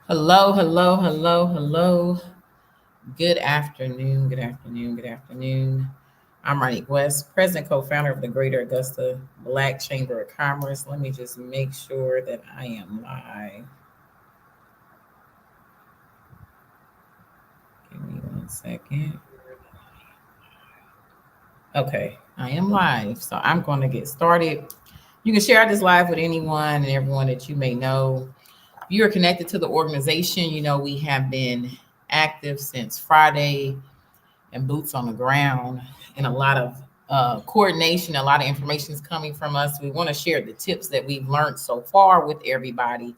Hello, hello, hello, hello. Good afternoon, good afternoon, good afternoon. I'm Ronnie West, President, co-founder of the Greater Augusta Black Chamber of Commerce. Let me just make sure that I am live. Give me one second. Okay, I am live, so I'm going to get started. You can share this live with anyone and everyone that you may know. If you are connected to the organization, you know we have been active since Friday and boots on the ground and a lot of coordination, a lot of information is coming from us. We want to share the tips that we've learned so far with everybody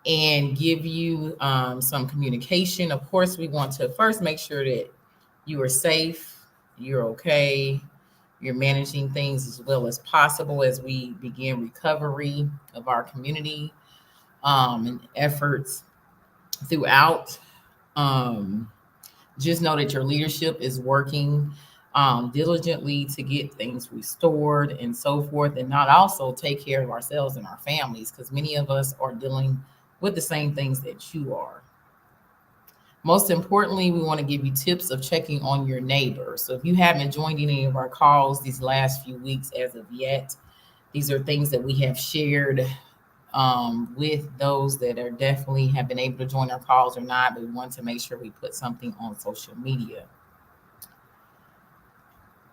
and give you some communication. Of course, we want to first make sure that you are safe, you're okay, you're managing things as well as possible as we begin recovery of our community and efforts throughout. Um, just know that your leadership is working diligently to get things restored and so forth, and not also take care of ourselves and our families because many of us are dealing with the same things that you are. Most importantly, we want to give you tips of checking on your neighbors. So if you haven't joined any of our calls these last few weeks as of yet, these are things that we have shared with those that are definitely have been able to join our calls or not, but we want to make sure we put something on social media.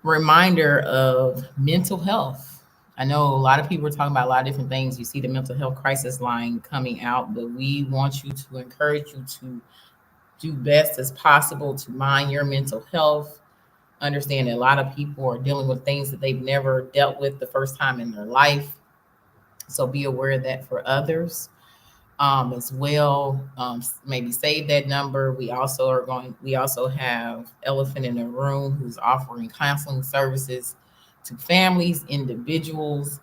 Reminder of mental health. I know a lot of people are talking about a lot of different things. You see the mental health crisis line coming out, but we want you to encourage you to do best as possible to mind your mental health. Understand that a lot of people are dealing with things that they've never dealt with the first time in their life. So be aware of that for others as well. Maybe save that number. We also have Elephant in the Room who's offering counseling services to families, individuals,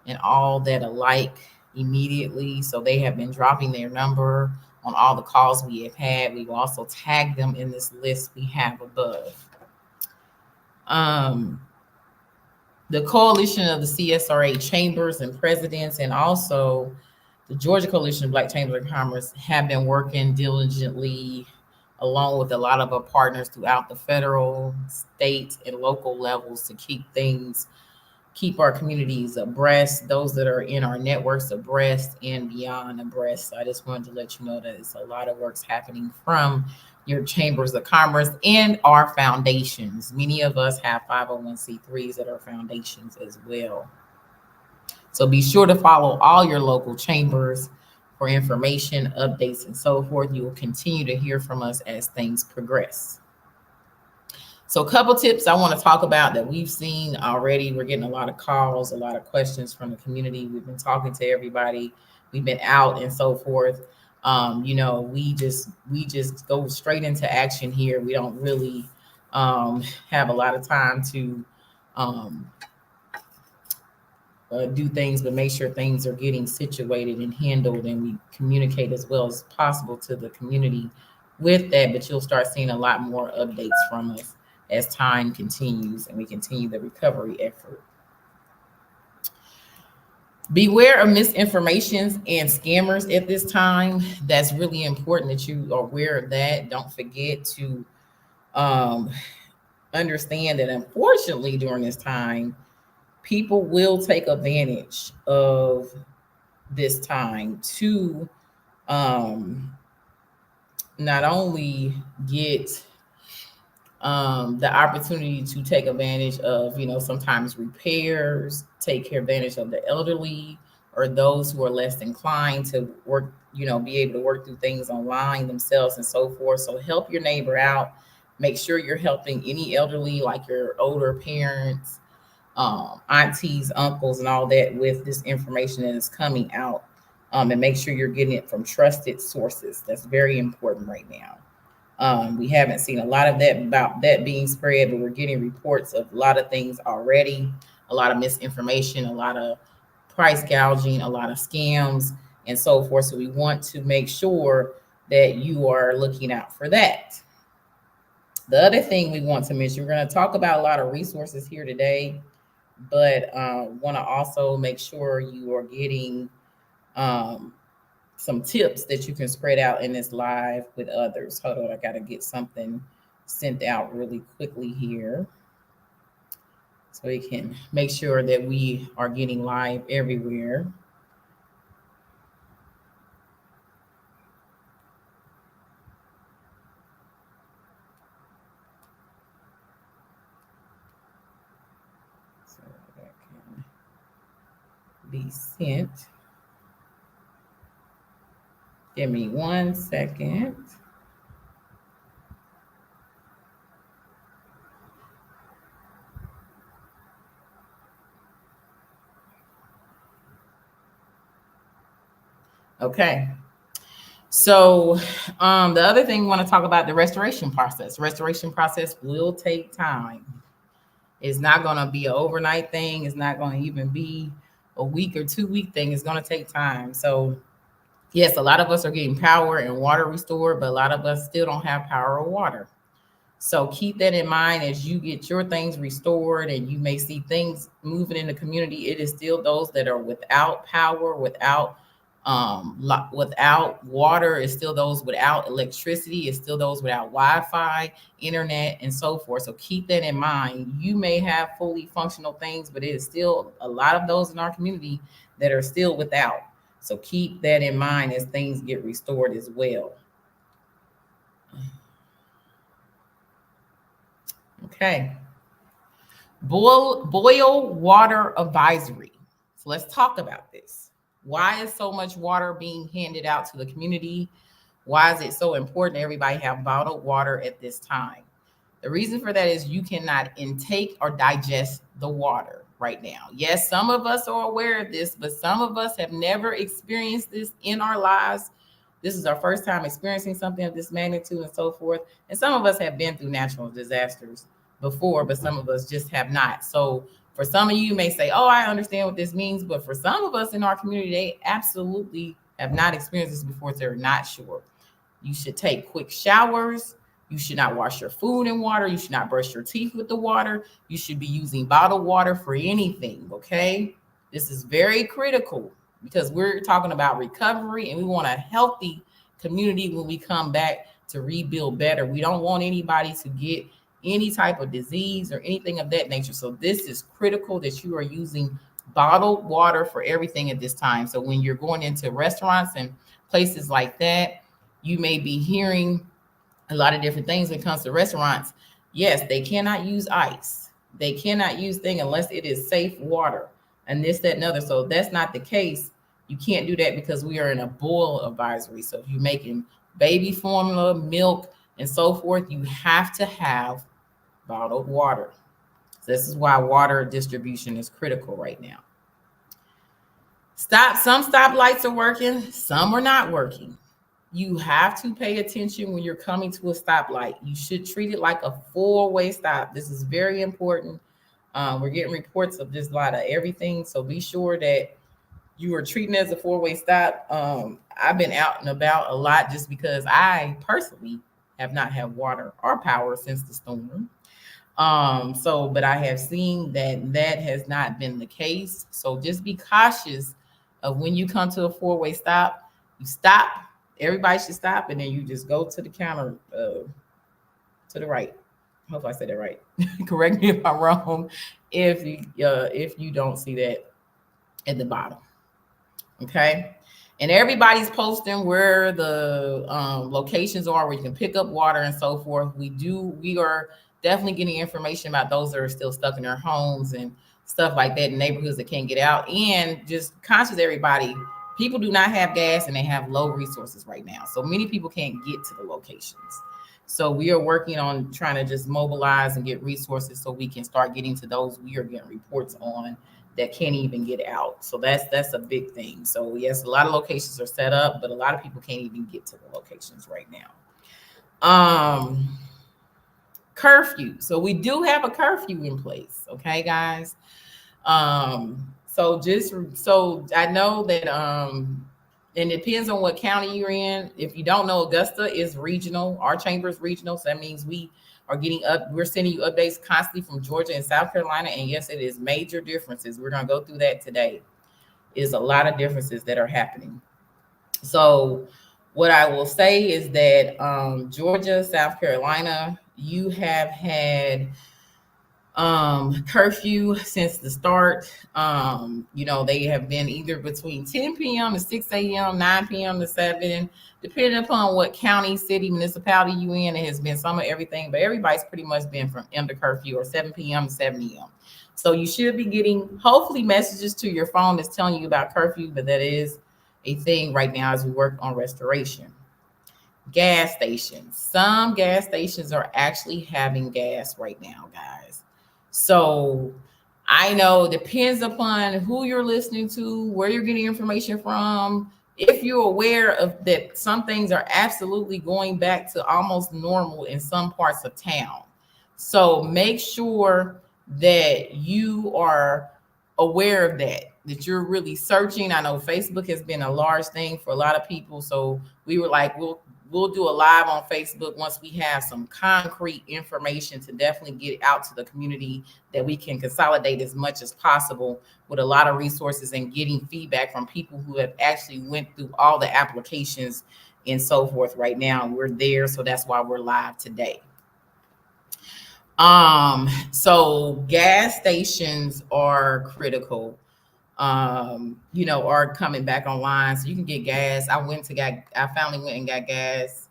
and all that alike immediately. So they have been dropping their number on all the calls we have had. We will also tag them in this list we have above. Um, the coalition of the CSRA chambers and presidents, and also the Georgia Coalition of Black Chambers of Commerce, have been working diligently along with a lot of our partners throughout the federal, state, and local levels to keep our communities abreast, those that are in our networks abreast and beyond abreast. So I just wanted to let you know that it's a lot of work's happening from your chambers of commerce and our foundations. Many of us have 501c3s that are foundations as well. So be sure to follow all your local chambers for information, updates, and so forth. You will continue to hear from us as things progress. So a couple tips I want to talk about that we've seen already. We're getting a lot of calls, a lot of questions from the community. We've been talking to everybody. We've been out and so forth. We just go straight into action here. We don't really have a lot of time to um, do things, but make sure things are getting situated and handled, and we communicate as well as possible to the community with that. But you'll start seeing a lot more updates from us as time continues and we continue the recovery effort. Beware of misinformations and scammers at this time. That's really important that you are aware of that. Don't forget to um, understand that unfortunately during this time, people will take advantage of this time to um, not only get the opportunity to take advantage of, sometimes repairs, take care advantage of the elderly or those who are less inclined to work, be able to work through things online themselves and so forth. So help your neighbor out. Make sure you're helping any elderly, like your older parents, aunties, uncles, and all that with this information that is coming out. And make sure you're getting it from trusted sources. That's very important right now. We haven't seen a lot of that about that being spread, but we're getting reports of a lot of things already, a lot of misinformation, a lot of price gouging, a lot of scams, and so forth. So we want to make sure that you are looking out for that. The other thing we want to mention, we're going to talk about a lot of resources here today, but want to also make sure you are getting um, some tips that you can spread out in this live with others. Hold on, I got to get something sent out really quickly here so we can make sure that we are getting live everywhere. So that can be sent. Give me 1 second. Okay. So the other thing we want to talk about the restoration process. Restoration process will take time. It's not going to be an overnight thing. It's not going to even be a week or 2 week thing. It's going to take time. So yes, a lot of us are getting power and water restored, but a lot of us still don't have power or water. So keep that in mind as you get your things restored and you may see things moving in the community. It is still those that are without power, without water. It's still those without electricity. It's still those without Wi-Fi, internet, and so forth. So keep that in mind. You may have fully functional things, but it is still a lot of those in our community that are still without. So keep that in mind as things get restored as well. Okay. Boil water advisory. So let's talk about this. Why is so much water being handed out to the community? Why is it so important everybody have bottled water at this time? The reason for that is you cannot intake or digest the water right now. Yes, some of us are aware of this, but some of us have never experienced this in our lives. This is our first time experiencing something of this magnitude and so forth. And some of us have been through natural disasters before, but some of us just have not. So for some of you may say, oh, I understand what this means. But for some of us in our community, they absolutely have not experienced this before. So they're not sure. You should take quick showers. You should not wash your food in water. You should not brush your teeth with the water. You should be using bottled water for anything, okay? This is very critical because we're talking about recovery and we want a healthy community when we come back to rebuild better. We don't want anybody to get any type of disease or anything of that nature. So this is critical that you are using bottled water for everything at this time. So when you're going into restaurants and places like that, you may be hearing a lot of different things when it comes to restaurants. Yes, they cannot use ice. They cannot use things unless it is safe water and this, that, and other. So that's not the case. You can't do that because we are in a boil advisory. So if you're making baby formula, milk, and so forth, you have to have bottled water. So this is why water distribution is critical right now. Some stoplights are working, some are not working. You have to pay attention when you're coming to a stoplight. You should treat it like a four-way stop. This is very important. We're getting reports of just a lot of everything. So be sure that you are treating it as a four-way stop. I've been out and about a lot just because I personally have not had water or power since the storm. But I have seen that has not been the case. So just be cautious of when you come to a four-way stop. You stop. Everybody should stop, and then you just go to the counter to the right. Hope I said that right. Correct me if I'm wrong. If you don't see that at the bottom, okay. And everybody's posting where the locations are where you can pick up water and so forth. We are definitely getting information about those that are still stuck in their homes and stuff like that in neighborhoods that can't get out. And just conscious everybody. People do not have gas and they have low resources right now. So many people can't get to the locations. So we are working on trying to just mobilize and get resources so we can start getting to those we are getting reports on that can't even get out. So that's a big thing. So yes, a lot of locations are set up, but a lot of people can't even get to the locations right now. Curfew. So we do have a curfew in place. Okay, guys. So I know that and it depends on what county you're in. If you don't know, Augusta is regional. Our chamber is regional. So that means we're sending you updates constantly from Georgia and South Carolina. And yes, it is major differences. We're going to go through that today. Is a lot of differences that are happening. So what I will say is that Georgia, South Carolina, you have had curfew since the start. They have been either between 10 p.m. to 6 a.m., 9 p.m. to 7, depending upon what county, city, municipality you in. It has been some of everything, but everybody's pretty much been from under curfew or 7 p.m. to 7 a.m. So you should be getting hopefully messages to your phone that's telling you about curfew, but that is a thing right now as we work on restoration. Gas stations. Some gas stations are actually having gas right now, guys. So I know it depends upon who you're listening to, where you're getting information from. If you're aware of that, some things are absolutely going back to almost normal in some parts of town. So make sure that you are aware of that you're really searching. I know Facebook has been a large thing for a lot of people. So we were like, we'll do a live on Facebook once we have some concrete information to definitely get out to the community that we can consolidate as much as possible with a lot of resources and getting feedback from people who have actually went through all the applications and so forth. Right now we're there, so that's why we're live today. So gas stations are critical, are coming back online. So you can get gas. I finally went and got gas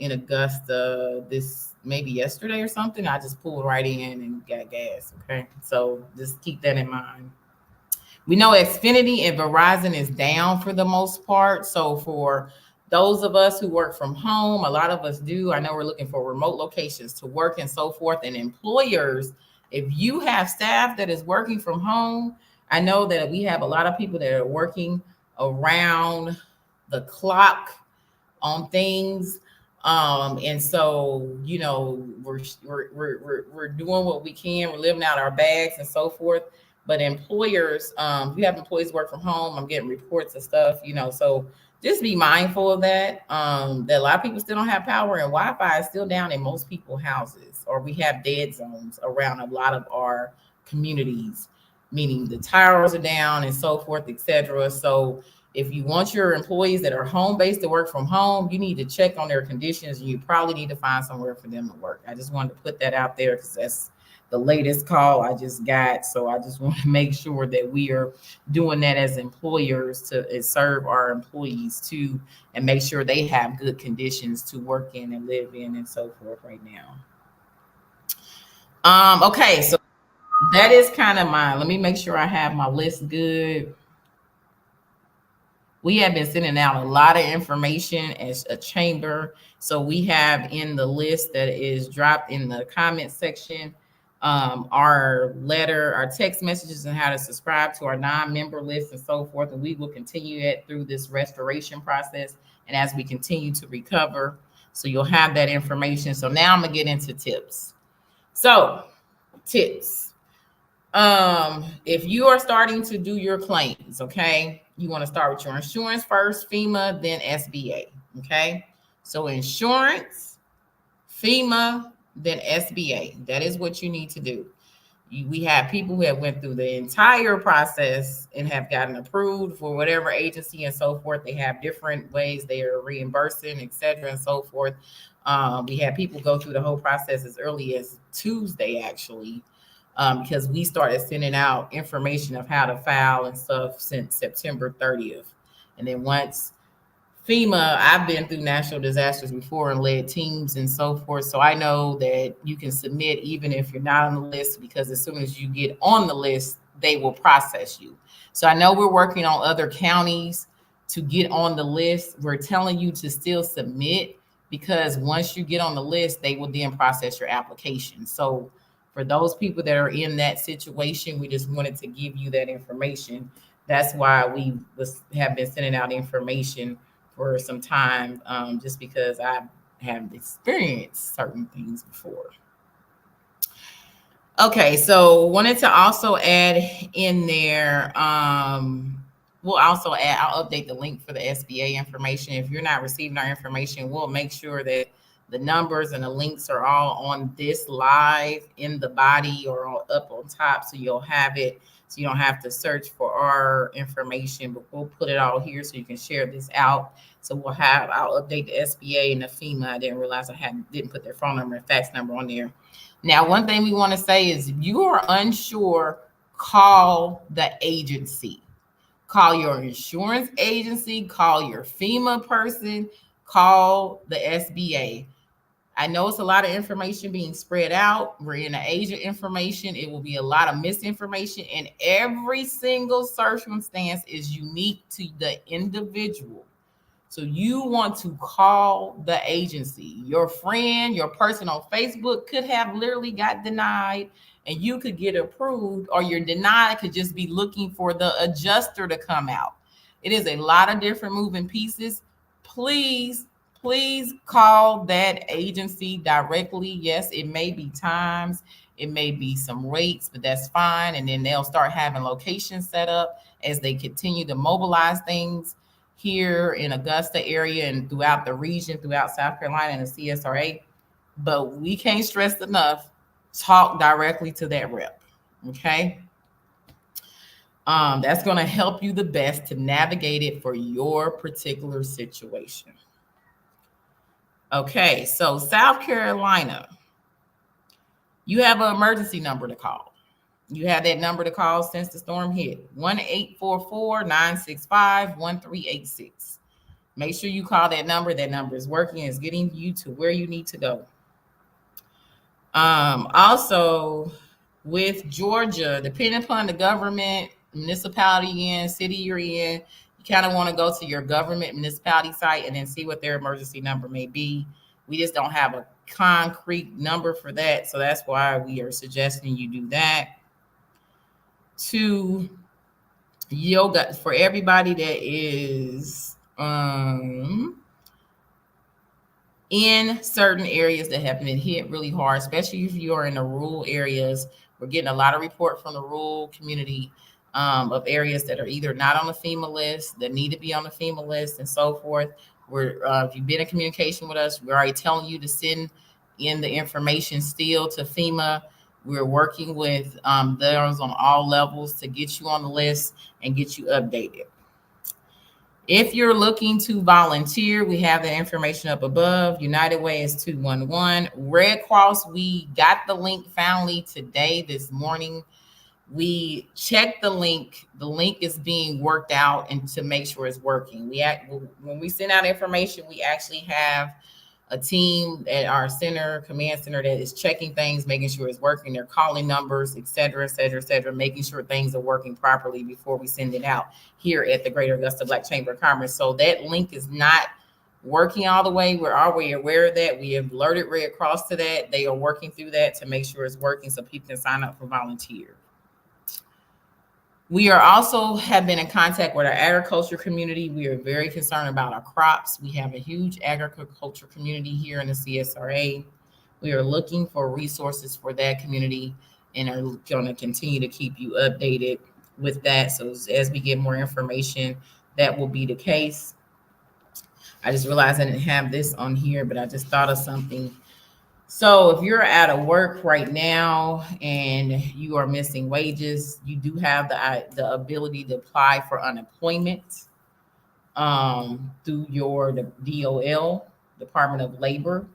in Augusta this maybe yesterday or something. I just pulled right in and got gas. Okay. So just keep that in mind. We know Xfinity and Verizon is down for the most part. So for those of us who work from home, a lot of us do. I know we're looking for remote locations to work and so forth. And employers, if you have staff that is working from home, I know that we have a lot of people that are working around the clock on things. And so, we're doing what we can. We're living out our bags and so forth. But employers, if you have employees work from home, I'm getting reports of stuff, so just be mindful of that. That a lot of people still don't have power and Wi-Fi is still down in most people's houses, or we have dead zones around a lot of our communities, meaning the towers are down and so forth, etc. So if you want your employees that are home-based to work from home, you need to check on their conditions, and you probably need to find somewhere for them to work. I just wanted to put that out there because that's the latest call I just got. So I just want to make sure that we are doing that as employers to serve our employees too, and make sure they have good conditions to work in and live in and so forth right now. Okay, so that is kind of let me make sure I have my list good. We have been sending out a lot of information as a chamber. So we have in the list that is dropped in the comment section, our letter, our text messages, and how to subscribe to our non-member list and so forth. And we will continue it through this restoration process and as we continue to recover. So you'll have that information. So now I'm gonna get into tips. So tips. If you are starting to do your claims, okay, you want to start with your insurance first, FEMA, then SBA. Okay, so insurance, FEMA, then SBA. That is what you need to do. We have people who have went through the entire process and have gotten approved for whatever agency and so forth. They have different ways they are reimbursing, etc., and so forth. We have people go through the whole process as early as Tuesday, actually. Because we started sending out information of how to file and stuff since September 30th. And then once FEMA, I've been through natural disasters before and led teams and so forth. So I know that you can submit even if you're not on the list, because as soon as you get on the list, they will process you. So I know we're working on other counties to get on the list. We're telling you to still submit, because once you get on the list, they will then process your application. So for those people that are in that situation, we just wanted to give you that information. That's why we have been sending out information for some time, just because I have experienced certain things before. Okay, so wanted to also add in there, we'll also add, I'll update the link for the SBA information. If you're not receiving our information, we'll make sure that the numbers and the links are all on this live in the body or up on top, so you'll have it. So you don't have to search for our information, but we'll put it all here so you can share this out. So I'll update the SBA and the FEMA. I didn't realize didn't put their phone number and fax number on there. Now, one thing we want to say is if you are unsure, call the agency. Call your insurance agency, call your FEMA person, call the SBA. I know it's a lot of information being spread out. We're in the age of information. It will be a lot of misinformation, and every single circumstance is unique to the individual. So you want to call the agency. Your friend, your person on Facebook could have literally got denied and you could get approved, or your denied could just be looking for the adjuster to come out. It is a lot of different moving pieces. Please, please call that agency directly. Yes, it may be times, it may be some rates, but that's fine. And then they'll start having locations set up as they continue to mobilize things here in Augusta area and throughout the region, throughout South Carolina and the CSRA. But we can't stress enough, talk directly to that rep. Okay. That's going to help you the best to navigate it for your particular situation. Okay. So South Carolina, you have an emergency number to call. You have that number to call since the storm hit, 1-844-965-1386. Make sure you call that number. That number is working. It's getting you to where you need to go. Also, with Georgia, depending upon the government, municipality you're in, city you're in, you kind of want to go to your government municipality site and then see what their emergency number may be. We just don't have a concrete number for that. So that's why we are suggesting you do that. To yoga for everybody that is in certain areas that have been hit really hard, especially if you are in the rural areas. We're getting a lot of report from the rural community of areas that are either not on the FEMA list, that need to be on the FEMA list, and so forth. If you've been in communication with us, we're already telling you to send in the information still to FEMA. We're working with those on all levels to get you on the list and get you updated. If you're looking to volunteer, we have the information up above. United Way is 211. Red Cross, we got the link finally today, this morning. We checked the link. The link is being worked out and to make sure it's working. When we send out information, we actually have a team at our command center that is checking things, making sure it's working. They're calling numbers, et cetera, making sure things are working properly before we send it out here at the Greater Augusta Black Chamber of Commerce. So that link is not working all the way. We're already aware of that. We have alerted Red Cross to that. They are working through that to make sure it's working so people can sign up for volunteer. We are also have been in contact with our agriculture community. We are very concerned about our crops. We have a huge agriculture community here in the CSRA. We are looking for resources for that community and are going to continue to keep you updated with that. So as we get more information, that will be the case. I just realized I didn't have this on here, but I just thought of something. So if you're out of work right now and you are missing wages, you do have the ability to apply for unemployment through your DOL, Department of Labor,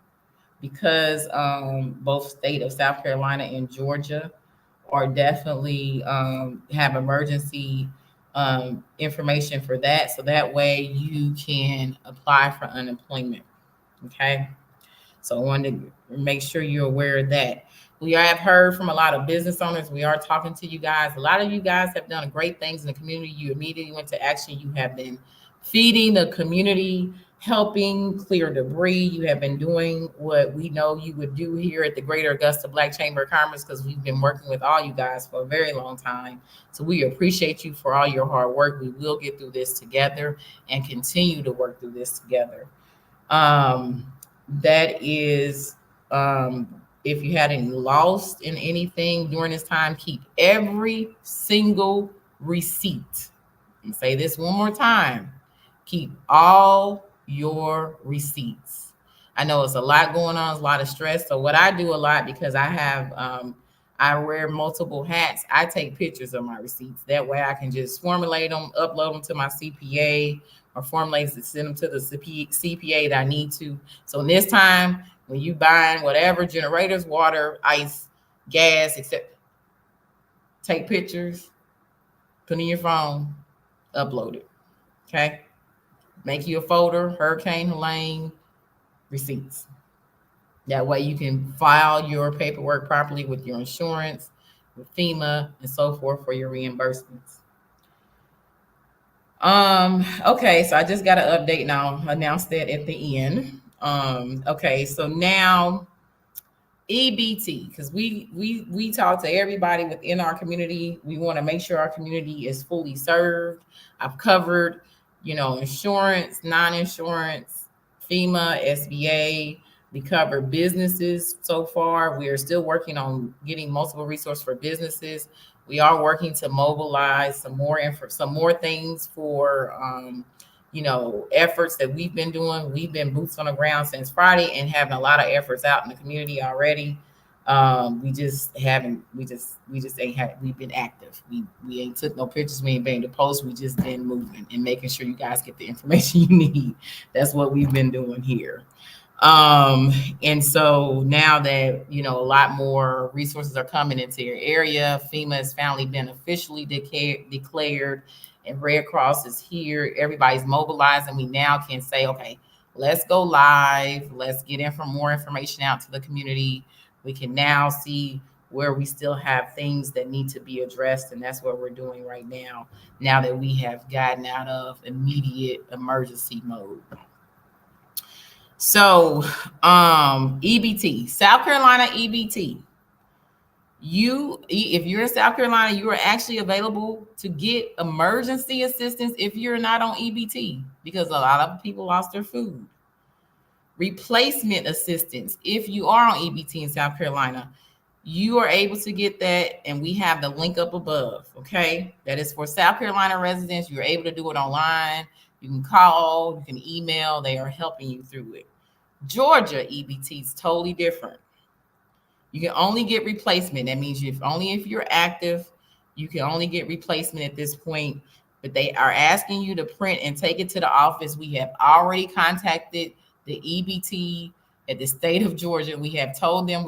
because both state of South Carolina and Georgia are definitely have emergency information for that. So that way you can apply for unemployment. Okay. So I wanted to make sure you're aware of that. We have heard from a lot of business owners. We are talking to you guys. A lot of you guys have done great things in the community. You immediately went to action. You have been feeding the community, helping clear debris. You have been doing what we know you would do here at the Greater Augusta Black Chamber of Commerce, because we've been working with all you guys for a very long time. So we appreciate you for all your hard work. We will get through this together and continue to work through this together. That is, if you had any lost in anything during this time, keep every single receipt. And say this one more time. Keep all your receipts. I know it's a lot going on, it's a lot of stress. So what I do a lot, because I have I wear multiple hats. I take pictures of my receipts. That way I can just formulate them, upload them to my CPA, or formulate and send them to the CPA that I need to. So in this time, when you buying whatever, generators, water, ice, gas, etc., take pictures, put in your phone, upload it. Okay. Make you a folder, Hurricane Helene receipts. That way you can file your paperwork properly with your insurance, with FEMA, and so forth for your reimbursements. Okay, so I just got an update now. Announce that at the end. Okay, so now EBT, because we talk to everybody within our community. We want to make sure our community is fully served. I've covered, insurance, non-insurance, FEMA, SBA. We covered businesses so far. We are still working on getting multiple resources for businesses. We are working to mobilize some more things for efforts that we've been doing. We've been boots on the ground since Friday and having a lot of efforts out in the community already. We just haven't. We just ain't had. We've been active. We ain't took no pictures. We ain't been to post. We just been moving and making sure you guys get the information you need. That's what we've been doing here. And so now that a lot more resources are coming into your area, FEMA has finally been officially declared, and Red Cross is here. Everybody's mobilized, and we now can say, okay, let's go live. Let's get more information out to the community. We can now see where we still have things that need to be addressed, and that's what we're doing right now. Now that we have gotten out of immediate emergency mode. So, EBT, South Carolina EBT. If you're in South Carolina, you are actually available to get emergency assistance if you're not on EBT, because a lot of people lost their food. Replacement assistance, if you are on EBT in South Carolina, you are able to get that, and we have the link up above. Okay, that is for South Carolina residents. You're able to do it online. You can call, you can email. They are helping you through it. Georgia EBT is totally different. You can only get replacement. That means if you're active, you can only get replacement at this point. But they are asking you to print and take it to the office. We have already contacted the EBT at the state of Georgia. We have told them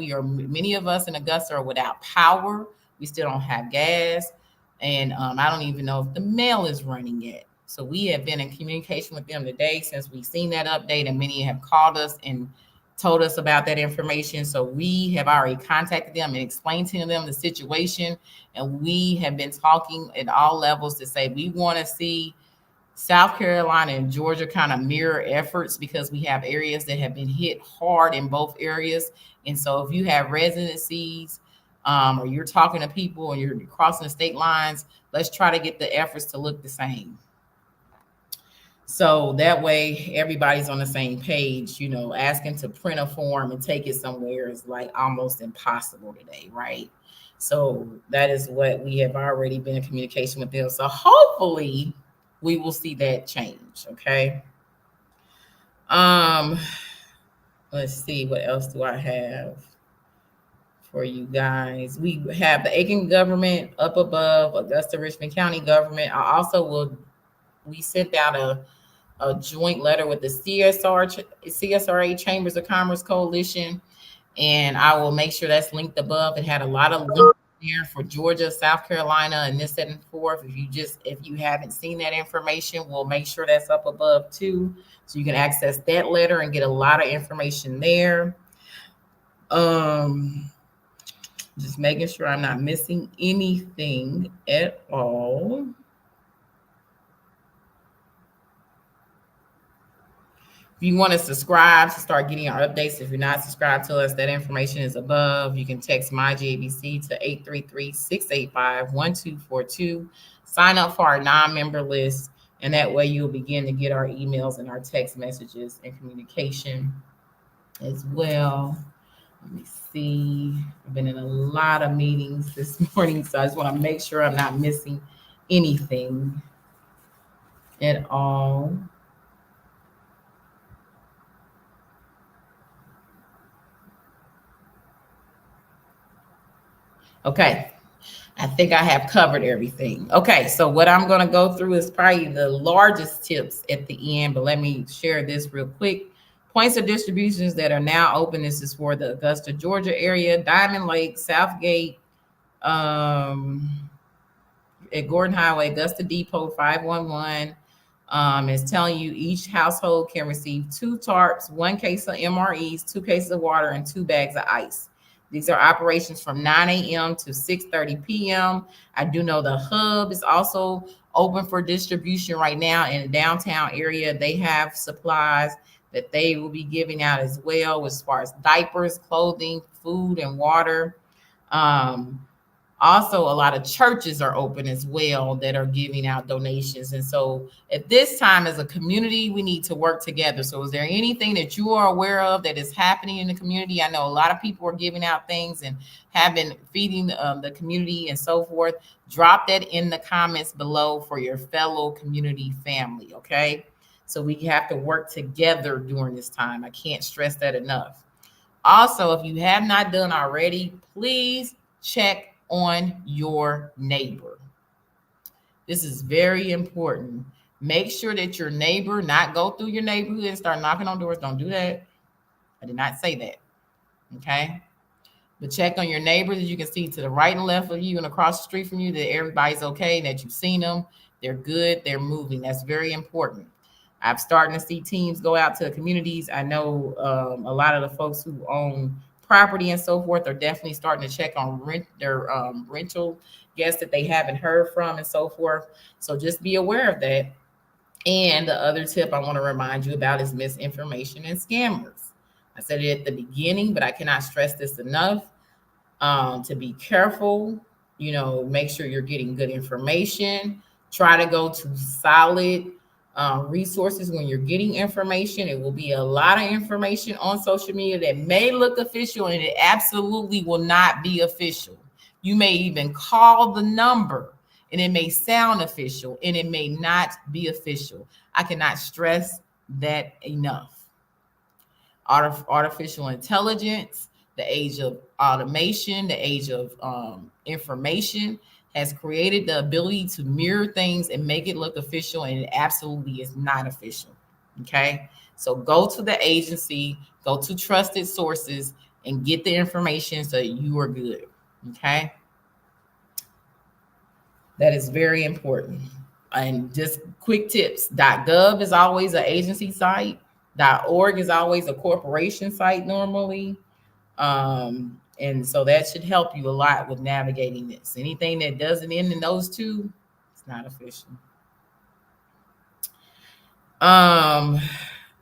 many of us in Augusta are without power. We still don't have gas. And I don't even know if the mail is running yet. So we have been in communication with them today since we've seen that update, and many have called us and told us about that information. So we have already contacted them and explained to them the situation. And we have been talking at all levels to say we want to see South Carolina and Georgia kind of mirror efforts, because we have areas that have been hit hard in both areas. And so if you have residencies, or you're talking to people and you're crossing the state lines, let's try to get the efforts to look the same. So that way everybody's on the same page. Asking to print a form and take it somewhere is like almost impossible today, right? So that is what we have already been in communication with them. So hopefully we will see that change. Okay. Let's see, what else do I have for you guys? We have the Aiken government up above, Augusta Richmond County government. We sent out a joint letter with the CSRA Chambers of Commerce Coalition, and I will make sure that's linked above. It had a lot of links there for Georgia, South Carolina, and this, that, and forth. If you haven't seen that information, we'll make sure that's up above too, so you can access that letter and get a lot of information there. Just making sure I'm not missing anything at all. If you want to subscribe to start getting our updates, if you're not subscribed to us, that information is above. You can text MyGABC to 833-685-1242. Sign up for our non-member list, and that way you'll begin to get our emails and our text messages and communication as well. Let me see. I've been in a lot of meetings this morning, so I just want to make sure I'm not missing anything at all. Okay. I think I have covered everything. Okay, so what I'm going to go through is probably the largest tips at the end, but let me share this real quick. Points of distributions that are now open. This is for the Augusta, Georgia area, Diamond Lake, Southgate, um, at Gordon Highway, Augusta Depot 511. Is telling you each household can receive 2 tarps, 1 case of MREs, 2 cases of water, and 2 bags of ice. These are operations from 9 a.m. to 6:30 p.m. I do know the hub is also open for distribution right now in the downtown area. They have supplies that they will be giving out as well, as far as diapers, clothing, food, and water. Um, Also, a lot of churches are open as well that are giving out donations. And so at this time, as a community, we need to work together. So is there anything that you are aware of that is happening in the community? I know a lot of people are giving out things and have been feeding the community and so forth. Drop that in the comments below for your fellow community family, okay? So we have to work together during this time. I can't stress that enough. Also, if you have not done already, please check on your neighbor. This is very important. Make sure that your neighbor not go through your neighborhood and start knocking on doors. Don't do that. I did not say that. Okay. But check on your neighbors, as you can see to the right and left of you and across the street from you, that everybody's okay, that you've seen them. They're good. They're moving. That's very important. I'm starting to see teams go out to the communities. I know a lot of the folks who own property and so forth are definitely starting to check on their rental guests that they haven't heard from and so forth. So just be aware of that. And the other tip I want to remind you about is misinformation and scammers. I said it at the beginning, but I cannot stress this enough. To be careful, make sure you're getting good information. Try to go to solid resources when you're getting information. It will be a lot of information on social media that may look official and it absolutely will not be official. You may even call the number and it may sound official and it may not be official. I cannot stress that enough. Artificial intelligence, the age of automation, the age of information has created the ability to mirror things and make it look official, and it absolutely is not official. Okay, so go to the agency, go to trusted sources, and get the information so you are good. Okay, that is very important. And just quick tips: .gov is always an agency site. .org is always a corporation site normally. And so that should help you a lot with navigating this. Anything that doesn't end in those two, it's not official.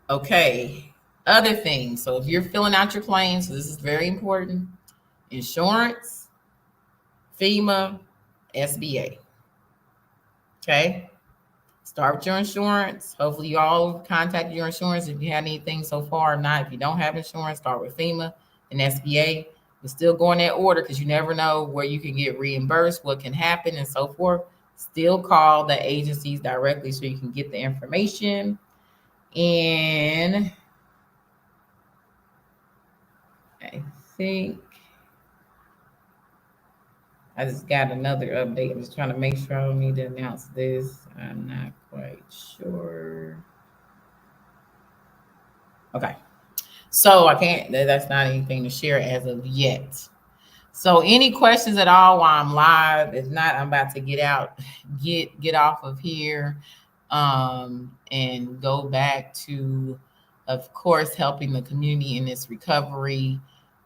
Okay. Other things. So if you're filling out your claims, so this is very important. Insurance, FEMA, SBA. Okay. Start with your insurance. Hopefully you all contacted your insurance if you had anything so far. If not, if you don't have insurance, start with FEMA and SBA. But still go in that order because you never know where you can get reimbursed, what can happen, and so forth. Still call the agencies directly so you can get the information. And I think I just got another update. I'm just trying to make sure I don't need to announce this. I'm not quite sure. Okay. So I can't, that's not anything to share as of yet. So any questions at all while I'm live? If not, I'm about to get off of here and go back to, of course, helping the community in this recovery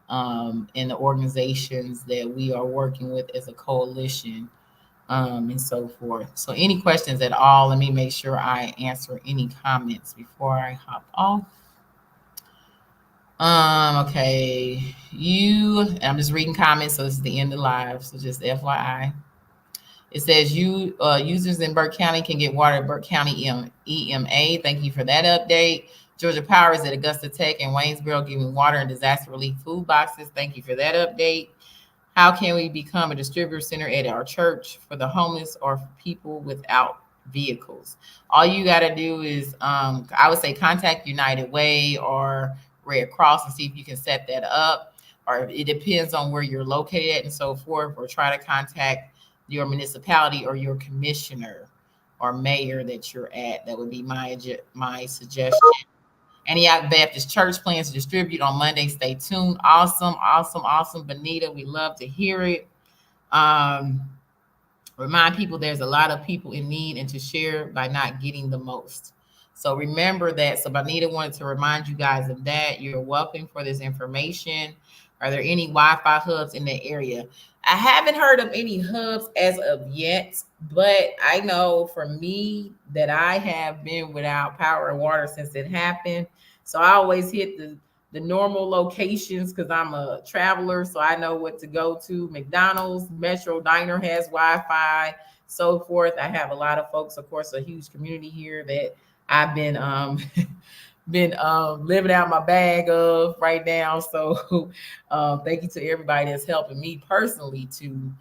and the organizations that we are working with as a coalition and so forth. So any questions at all, let me make sure I answer any comments before I hop off. Okay, I'm just reading comments, so this is the end of live, so just FYI. It says users in Burke County can get water at Burke County EMA. Thank you for that update. Georgia Power is at Augusta Tech and Waynesboro giving water and disaster relief food boxes. Thank you for that update. How can we become a distributor center at our church for the homeless or for people without vehicles? All you got to do is, I would say, contact United Way or Red Cross and see if you can set that up. or it depends on where you're located and so forth, or try to contact your municipality or your commissioner or mayor that you're at. That would be my suggestion. Antioch Baptist Church plans to distribute on Monday. Stay tuned. Awesome, awesome, awesome. Benita, we love to hear it. Um, Remind people there's a lot of people in need and to share by not getting the most. So remember that. So Bonita wanted to remind you guys of that. You're welcome for this information. Are there any Wi-Fi hubs in the area? I haven't heard of any hubs as of yet, but I know for me that I have been without power and water since it happened. So I always hit the normal locations because I'm a traveler, so I know what to go to. McDonald's, Metro Diner has Wi-Fi, so forth. I have a lot of folks, of course, a huge community here that I've been living out my bag of right now. So thank you to everybody that's helping me personally too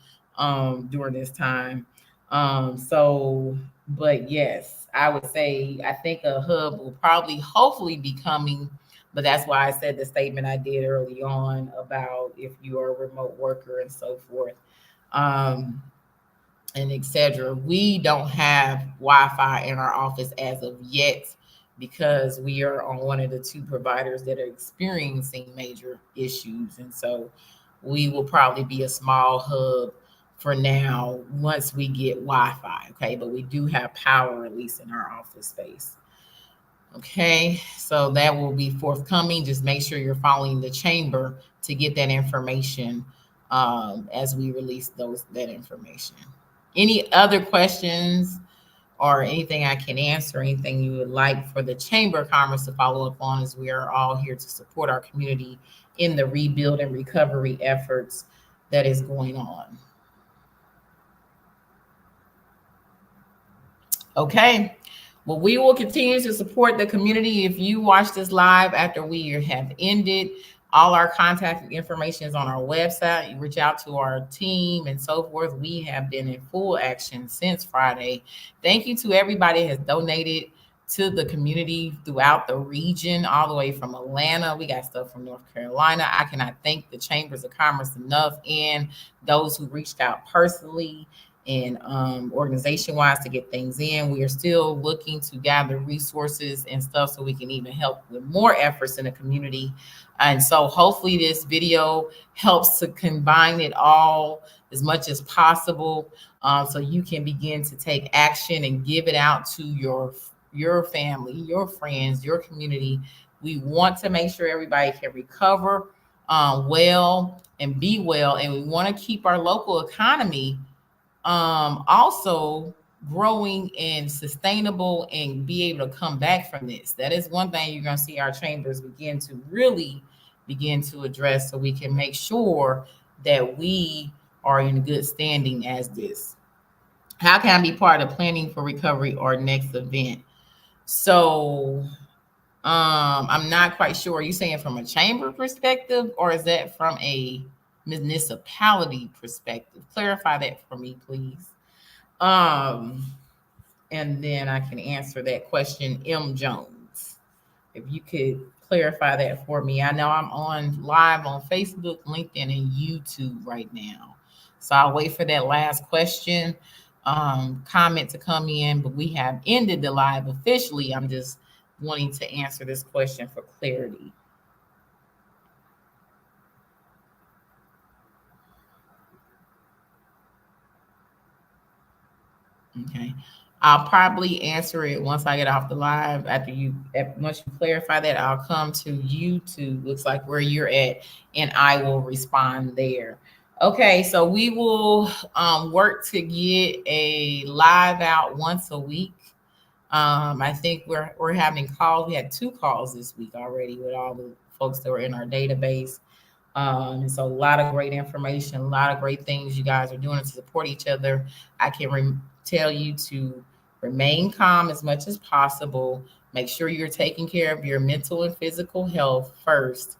during this time. But yes, I would say I think a hub will probably hopefully be coming, but that's why I said the statement I did early on about if you are a remote worker and so forth, and etc. We don't have Wi-Fi in our office as of yet because we are on one of the two providers that are experiencing major issues. And so we will probably be a small hub for now once we get Wi-Fi. Okay. But we do have power, at least in our office space. Okay, so that will be forthcoming. Just make sure you're following the chamber to get that information as we release that information. Any other questions or anything I can answer, anything you would like for the Chamber of Commerce to follow up on, as we are all here to support our community in the rebuild and recovery efforts that is going on. Okay. Well, we will continue to support the community. If you watch this live after we have ended, all our contact information is on our website. You reach out to our team and so forth. We have been in full action since Friday. Thank you to everybody that has donated to the community throughout the region, all the way from Atlanta. We got stuff from North Carolina. I cannot thank the Chambers of Commerce enough and those who reached out personally and organization-wise to get things in. We are still looking to gather resources and stuff so we can even help with more efforts in the community. And so hopefully this video helps to combine it all as much as possible, so you can begin to take action and give it out to your family, your friends, your community. We want to make sure everybody can recover well and be well, and we want to keep our local economy also growing and sustainable and be able to come back from this. That is one thing you're going to see our chambers begin to address, so we can make sure that we are in good standing as this. How can I be part of planning for recovery or next event? So I'm not quite sure. Are you saying from a chamber perspective, or is that from a municipality perspective? Clarify that for me, please. And then I can answer that question. M. Jones, if you could clarify that for me. I know I'm on live on Facebook, LinkedIn, and YouTube right now, so I'll wait for that last question comment to come in, but we have ended the live officially. I'm just wanting to answer this question for clarity. Okay. I'll probably answer it once I get off the live. Once you clarify that, I'll come to YouTube. Looks like where you're at, and I will respond there. Okay, so we will work to get a live out once a week. I think we're having calls. We had 2 calls this week already with all the folks that were in our database. And so a lot of great information, a lot of great things you guys are doing to support each other. I can tell you to remain calm as much as possible. Make sure you're taking care of your mental and physical health first,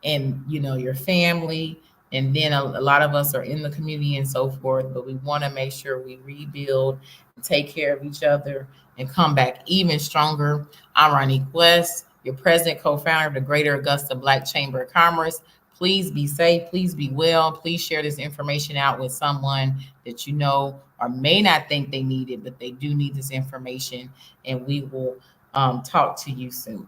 and your family. And then a lot of us are in the community and so forth, but we want to make sure we rebuild and take care of each other and come back even stronger. I'm Ronique West, your president, co-founder of the Greater Augusta Black Chamber of Commerce. Please be safe. Please be well. Please share this information out with someone that you know or may not think they need it, but they do need this information. And we will talk to you soon.